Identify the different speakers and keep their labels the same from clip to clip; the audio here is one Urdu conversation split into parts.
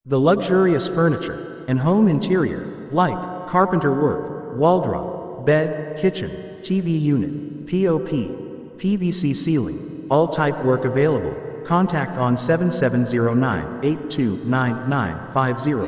Speaker 1: The luxurious furniture and home interior, like carpenter work, wardrobe, bed, kitchen, TV unit, POP, PVC ceiling, all type work available. Contact on 7709829950.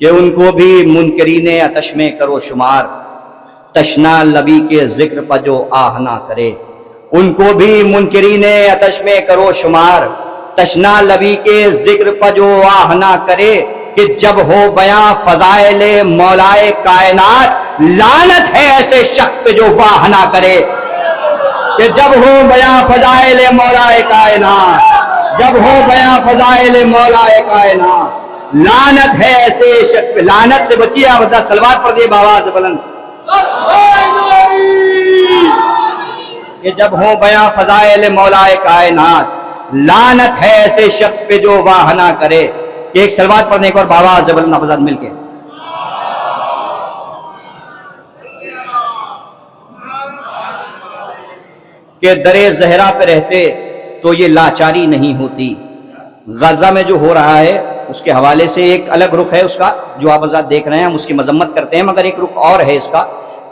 Speaker 2: کہ ان کو بھی منکرین آتش میں کرو شمار، تشنا لبی کے ذکر پر جو آہ نہ کرے، ان کو بھی منکرین آتش میں کرو شمار، تشنا لبی کے ذکر پر جو آہ نہ کرے، کہ جب ہو بیاں فضائل مولائے کائنات، لعنت ہے ایسے شخص پہ جو واہ نہ کرے، کہ جب ہو بیاں فضائل مولائے کائنات، جب ہو بیاں فضائل مولائے کائنات، لعنت ہے ایسے شخص پہ، لعنت سے بچیے آپ صلوات پڑھ دیے بآواز بلند، کہ جب ہو بیاں فضائل مولائے کائنات، لعنت ہے ایسے شخص پہ جو واہ نہ کرے، کہ ایک صلوات پڑھنے کو اور بآواز بلند نفذات مل کے کہ درِ زہرا پہ رہتے تو یہ لاچاری نہیں ہوتی۔ غزہ میں جو ہو رہا ہے اس کے حوالے سے ایک الگ رخ ہے اس کا جو آپ آزاد دیکھ رہے ہیں، ہم اس کی مذمت کرتے ہیں، مگر ایک رخ اور ہے اس کا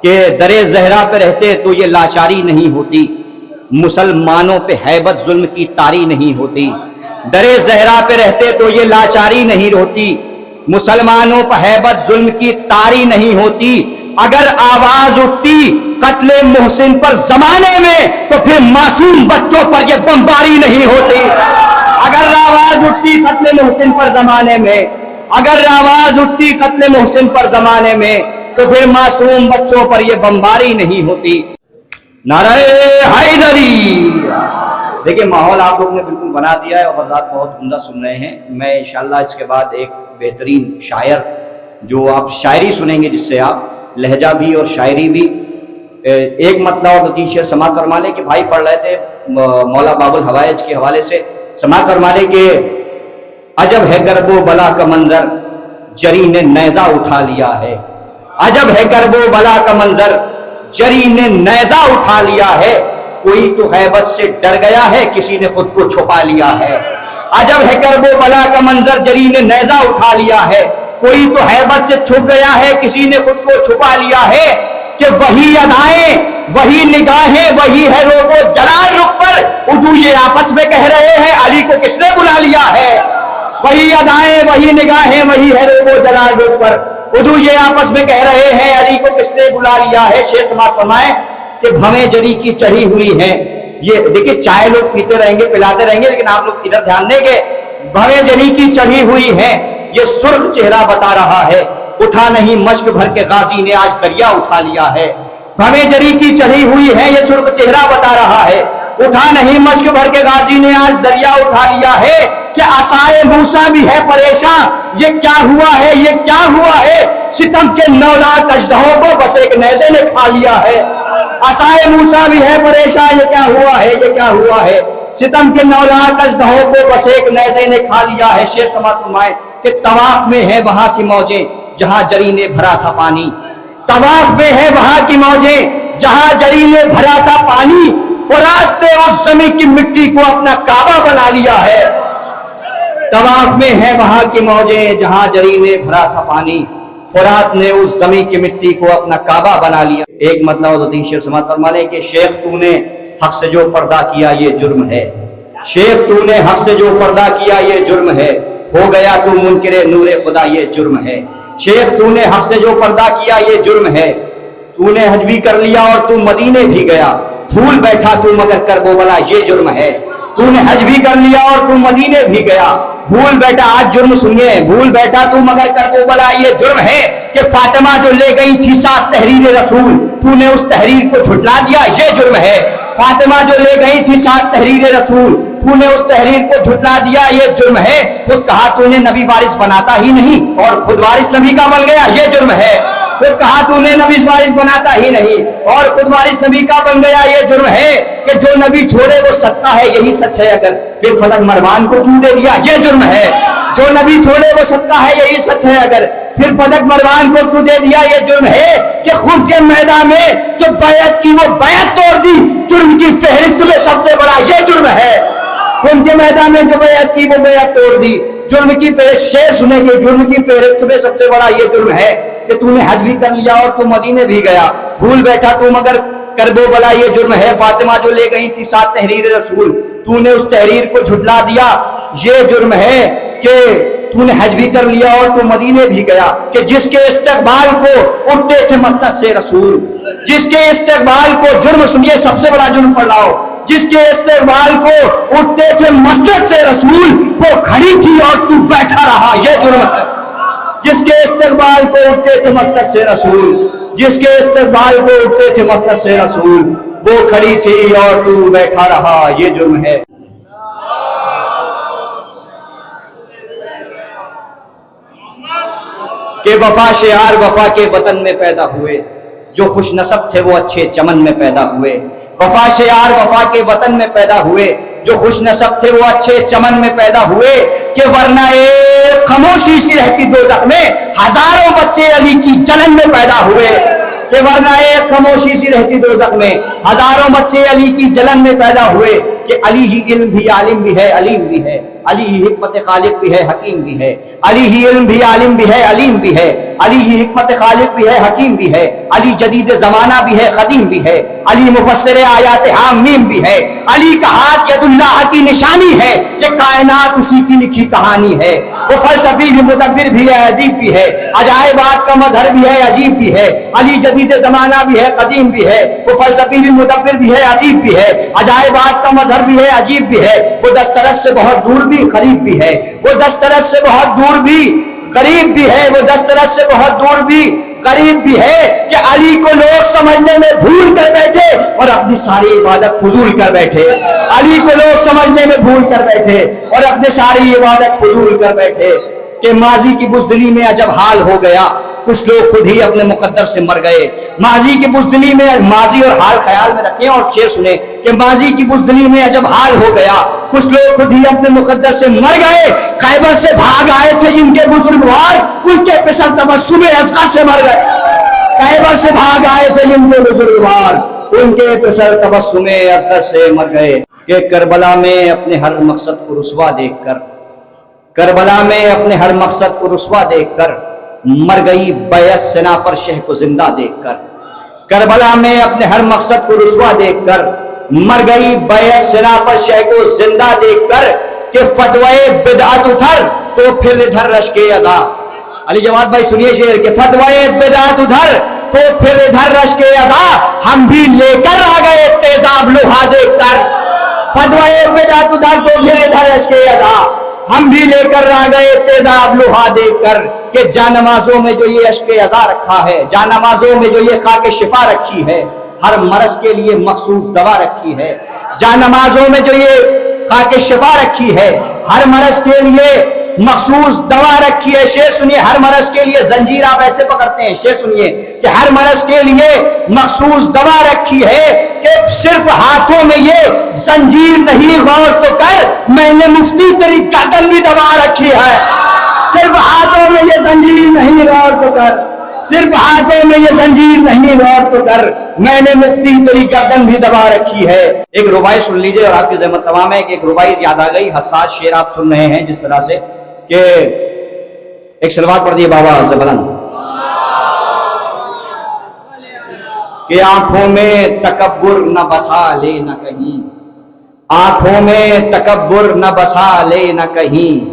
Speaker 2: کہ درِ زہرا پہ رہتے تو یہ لاچاری نہیں ہوتی، مسلمانوں پہ ہیبت ظلم کی طاری نہیں ہوتی۔ درِ زہرا پہ رہتے تو یہ لاچاری نہیں ہوتی، مسلمانوں پہ ہیبت ظلم کی طاری نہیں ہوتی۔ اگر آواز اٹھتی قتل محسن پر زمانے میں تو پھر معصوم بچوں پر یہ بمباری نہیں ہوتی۔ اگر آواز اٹھتی قتل محسن پر زمانے میں، اگر آواز اٹھتی قتل محسن پر زمانے میں تو پھر معصوم بچوں پر یہ بمباری نہیں ہوتی۔ نعرہ حیدری! دیکھیں ماحول آپ لوگ نے بالکل بنا دیا ہے اور حضرات بہت عمدہ سن رہے ہیں۔ میں انشاءاللہ اس کے بعد ایک بہترین شاعر جو آپ شاعری سنیں گے، جس سے آپ لہجہ بھی اور شاعری بھی ایک مطلب اور دو تین شعر سماعت فرما لیں کہ بھائی پڑھ رہے تھے مولا باب الحوائج کے حوالے سے، سماعت فرما لیں کہ عجب ہے گرب و بلا کا منظر جری نے نیزہ اٹھا لیا ہے، عجب ہے گرب و بلا کا منظر جری نے نیزہ اٹھا لیا ہے، کوئی تو ہیبت سے ڈر گیا ہے کسی نے خود کو چھپا لیا ہے۔ عجب ہے گرب و بلا کا منظر جری نے نیزہ اٹھا لیا ہے، کوئی تو ہیبت سے چھپ گیا ہے کسی نے خود کو چھپا لیا ہے، کہ وہی ادائیں وہی نگاہیں وہی ہے روب و جلال رخ پر، اردو یہ آپس میں کہہ رہے ہیں علی کو کس نے بلا لیا ہے۔ وہی ادائیں وہی نگاہیں وہی ہے روب و جلال رخ پر، اردو یہ آپس میں کہہ رہے ہیں علی کو کس نے بلا لیا ہے۔ شیخ سماعت فرمائیں کہ بھویں جری کی چڑھی ہوئی ہیں، یہ دیکھیں چائے لوگ پیتے رہیں گے پلاتے رہیں گے، لیکن آپ لوگ ادھر دھیان دیں گے، بھویں جری کی چڑھی ہوئی ہیں یہ سرخ چہرہ بتا رہا ہے، اٹھا نہیں مشک بھر کے غازی نے آج دریا اٹھا لیا ہے۔ بھویں جری کی چڑھی ہوئی ہے یہ سرخ چہرہ بتا رہا ہے، اٹھا نہیں مشک بھر کے غازی نے آج دریا اٹھا لیا ہے، کہ عصائے موسیٰ بھی ہے پریشان یہ کیا ہوا ہے یہ کیا ہوا ہے، ستم کے 9 لاکھ اژدہوں کو بس ایک نیزے نے کھا لیا ہے۔ عصائے موسیٰ بھی ہے پریشان یہ کیا ہوا ہے یہ کیا ہوا ہے، ستم کے 9 لاکھ اژدہوں کو بس ایک نیزے نے کھا لیا ہے۔ شیخ سماعت فرمائے کہ طواف میں ہے وہاں کی موجیں جہاں جری نے بھرا تھا پانی، طواف میں ہے وہاں کی موجیں جہاں جری نے بھرا تھا پانی، فرات نے اس زمین کی مٹی کو اپنا کعبہ بنا لیا ہے۔ طواف میں ہے وہاں کی موجیں جہاں جری نے بھرا تھا پانی، فرات نے اس زمین کی مٹی کو اپنا کعبہ بنا لیا۔ ایک مطلب دو تین شعر سماعت فرما لیں کہ شیخ تو نے حق سے جو پردہ کیا یہ جرم ہے، شیخ تو نے حق سے جو پردہ کیا یہ جرم ہے، ہو گیا تو منکر نور خدا یہ جرم ہے۔ شیخ تو نے حق سے جو پردہ کیا یہ جرم ہے، تو نے حج بھی کر لیا اور تو مدینے بھی گیا، بھول بیٹھا تو مگر کرب و بلا یہ جرم ہے۔ تو نے حج بھی کر لیا اور تو مدینے بھی گیا، بھول بیٹھا آج جرم سنیے، بھول بیٹھا تو مگر کرب و بلا یہ جرم ہے، کہ فاطمہ جو لے گئی تھی ساتھ تحریر رسول تو نے اس تحریر کو جھٹلا دیا یہ جرم ہے۔ فاطمہ جو لے گئی تھی ساتھ تحریر رسول تو نے اس تحریر کو جھٹلا دیا یہ جرم ہے، خود کہا تو نے نبی وارث بناتا ہی نہیں اور خود وارث نبی کا بن گیا یہ جرم ہے، خود کہا تو نے نبی وارث بناتا ہی نہیں اور خود وارث نبی کا بن گیا یہ جرم ہے، کہ جو نبی چھوڑے وہ صدقہ ہے یہی سچ ہے، اگر پھر فلک مروان کو تو دے دیا یہ جرم ہے۔ جو نبی چھوڑے وہ صدقہ ہے یہی سچ ہے، اگر پھر فلک مروان کو تو دے دیا یہ جرم ہے، کہ خود کے میدان میں جو بیعت کی وہ بیعت توڑ دی، جرم کی فہرست میں سب سے بڑا یہ جرم ہے۔ خود کے میدان میں جو بیعت کی وہ بیعت توڑ دی، جرم کی فہرست شعر سنیں گے، جرم کی فہرست میں سب سے بڑا یہ جرم ہے، کہ تو نے حج بھی کر لیا اور تو مدینے بھی گیا، بھول بیٹھا تو مگر کرب و بلا یہ جرم ہے۔ فاطمہ جو لے گئی تھی ساتھ تحریر رسول تو نے اس تحریر کو جھٹلا دیا یہ جرم ہے، کہ تو نے حج بھی کر لیا اور تو مدینے بھی گیا, کہ جس کے استقبال کو اٹھتے تھے مسجد سے رسول, جس کے استقبال کو جرم سنیے سب سے بڑا جرم پڑھ لاؤ, جس کے استقبال کو اٹھتے تھے مسجد سے رسول, وہ کھڑی تھی اور تو بیٹھا رہا, یہ جرم ہے. جس کے استقبال کو اٹھتے تھے مسجد سے رسول, جس کے استقبال کو اٹھتے تھے مسجد سے رسول, وہ کھڑی تھی اور تو بیٹھا رہا, یہ جرم ہے. کہ وفا شعار وفا کے وطن میں پیدا ہوئے, جو خوش نصب تھے وہ اچھے چمن میں پیدا ہوئے. وفا شعار وفا کے وطن میں پیدا ہوئے, جو خوش نصب تھے وہ اچھے چمن میں پیدا ہوئے. کہ ورنہ ایک خاموشی سی رہتی دوزخ میں ہزاروں بچے علی کی جلن میں پیدا ہوئے. کہ ورنہ ایک خاموشی سی رہتی دوزخ میں ہزاروں بچے علی کی جلن میں پیدا ہوئے. کہ علی ہی علم بھی عالم بھی ہے علیم بھی ہے, علی ہی حکمت خالق بھی ہے حکیم بھی ہے, علی ہی علم بھی عالم بھی ہے علیم بھی ہے, علی ہی حکمت خالق بھی ہے حکیم بھی ہے, علی جدید زمانہ بھی ہے قدیم بھی ہے, علی مفسر آیات حامیم بھی ہے, علی کا ہاتھ ید اللہ کی نشانی ہے, یہ کائنات اسی کی لکھی کہانی ہے. وہ فلسفی بھی مدبر بھی ہے ادیب بھی ہے, عجائبات کا مظہر بھی ہے عجیب بھی ہے, علی جدید زمانہ بھی ہے قدیم بھی ہے, وہ فلسفی بھی مدبر بھی ہے ادیب بھی ہے, عجائبات کا مظہر بھی ہے عجیب بھی ہے, وہ دسترس سے بہت دور بھی قریب بھی ہے, وہ دسترس سے بہت دور بھی قریب بھی ہے, وہ دسترس سے بہت دور بھی قریب بھی ہے. کہ علی کو لوگ سمجھنے میں بھول کر بیٹھے اور اپنی ساری عبادت فضول کر بیٹھے, علی کو لوگ سمجھنے میں بھول کر بیٹھے اور اپنی ساری عبادت فضول کر بیٹھے. کہ ماضی کی بزدلی میں عجب حال ہو گیا, کچھ لوگ خود ہی اپنے مقدر سے مر گئے. ماضی کی بزدلی میں, ماضی اور حال خیال میں رکھیں اور شعر سنیں, کہ ماضی کی بزدلی میں عجب حال ہو گیا, کچھ لوگ خود ہی اپنے مقدر سے مر گئے. خیبر سے بھاگ آئے تھے جن کے بزرگوار, ان کے پسر تبسم اصغر سے مر گئے. خیبر سے بھاگ آئے تھے جن کے بزرگوار, ان کے پسر تبسم اصغر سے مر گئے. کہ کربلا میں اپنے ہر مقصد کو رسوا دیکھ کر, کربلا میں اپنے ہر مقصد کو رسوا دیکھ کر مر گئی بیعت سنا پر شہ کو زندہ دیکھ کر. کربلا میں اپنے ہر مقصد کو رسوا دیکھ کر مر گئی بیعت سنا پر شہ کو زندہ دیکھ کر. کہ فتوائے بدعت ادھر تو پھر ادھر رشک اذا. علی جواد بھائی سنیے شعر, کہ فتوائے بدعت ادھر تو پھر ادھر رشک اذا, ہم بھی لے کر آ گئے تیزاب لوہا دیکھ کر. فتوائے بدعت ادھر تو پھر ادھر رشک اذا, ہم بھی لے کر آ گئے تیزاب لوہا دیکھ کر. کہ جانمازوں میں جو یہ اشک ازا رکھا ہے, جانمازوں میں جو یہ خاک شفا رکھی ہے, ہر مرض کے لیے مخصوص دوا رکھی ہے. جانمازوں میں جو یہ خاک شفا رکھی ہے, ہر مرض کے لیے مخصوص دوا رکھی ہے. شعر سنیے, ہر مرض کے لیے زنجیر آپ ایسے پکڑتے ہیں, شعر سنیے کہ ہر مرض کے لیے مخصوص دوا رکھی ہے. کہ صرف ہاتھوں میں یہ زنجیر نہیں, غور تو کر, میں نے مفتی تیری گردن بھی دبا رکھی ہے. صرف ہاتھوں میں یہ زنجیر نہیں, غور تو کر, صرف ہاتھوں میں یہ زنجیر نہیں, غور تو کر, میں نے مفتی تیری گردن بھی دبا رکھی ہے. ایک ربائی سن لیجئے اور آپ کی زحمت تمام ہے. کہ ایک ربائی یاد آ گئی, حساس شعر آپ سن رہے ہیں جس طرح سے, کہ ایک سلوات پڑھ دیے بابا سے بلند. کہ آنکھوں میں تکبر نہ بسا لے نہ کہیں, آنکھوں میں تکبر نہ بسا لے نہ کہیں,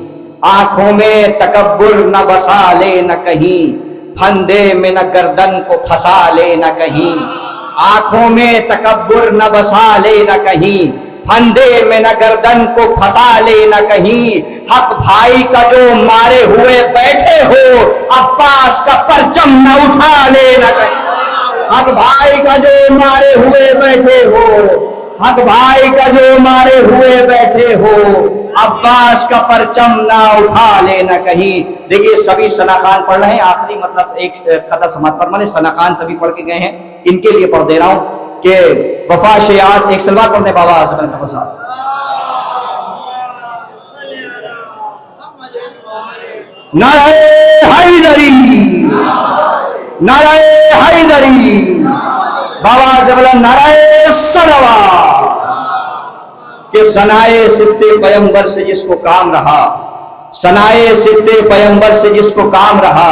Speaker 2: آنکھوں میں تکبر نہ بسا لے نہ کہیں, پھندے میں نہ گردن کو پھنسا لے نہ کہیں. آنکھوں میں تکبر نہ بسا لے نہ کہیں, پھندے میں نہ گردن کو پھنسا لے نہ کہیں. حق بھائی کا جو مارے ہوئے بیٹھے ہو, عباس کا پرچم نہ اٹھا لے نہ کہیں. حق بھائی کا جو مارے ہوئے بیٹھے ہو, حق بھائی کا جو مارے ہوئے بیٹھے ہو, عباس کا پرچم نہ اٹھا لے نہ کہیں. دیکھیے سبھی ثنا خان پڑھ رہے ہیں, آخری مطلب ایک قطع سماعت فرمائیں. ثنا خان سبھی پڑھ کے گئے ہیں, ان کے لیے پڑھ دے رہا ہوں. کہ وفا شیعات, ایک سلوات پڑھنے بابا آزم صاحب. نعرہ حیدری, نعرہ حیدری, بابا سے بلا نعرہ صلوات. کہ ثنائے صدق پیغمبر سے جس کو کام رہا, ثنائے صدق پیغمبر سے جس کو کام رہا,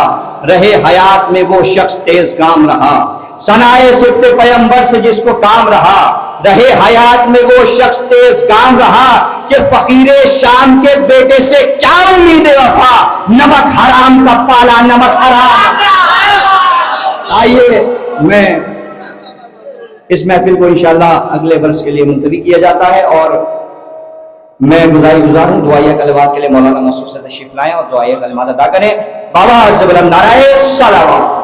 Speaker 2: رہے حیات میں وہ شخص تیز گام رہا. ثنائے صدق پیغمبر سے جس کو کام رہا, رہے حیات میں وہ شخص تیز گام رہا کہ فقیر شام کے بیٹے سے کیا امید وفا، نمک حرام کا پالا نمک حرام۔ آئیے میں اس محفل کو انشاءاللہ اگلے برس کے لیے ملتوی کیا جاتا ہے، اور میں گزار ہوں دعائیہ کلمات کے لیے مولانا موصوف سے تشریف لائیں اور دعائیہ کلمات ادا کریں۔ بابا سے بلند نعرہ صلوات۔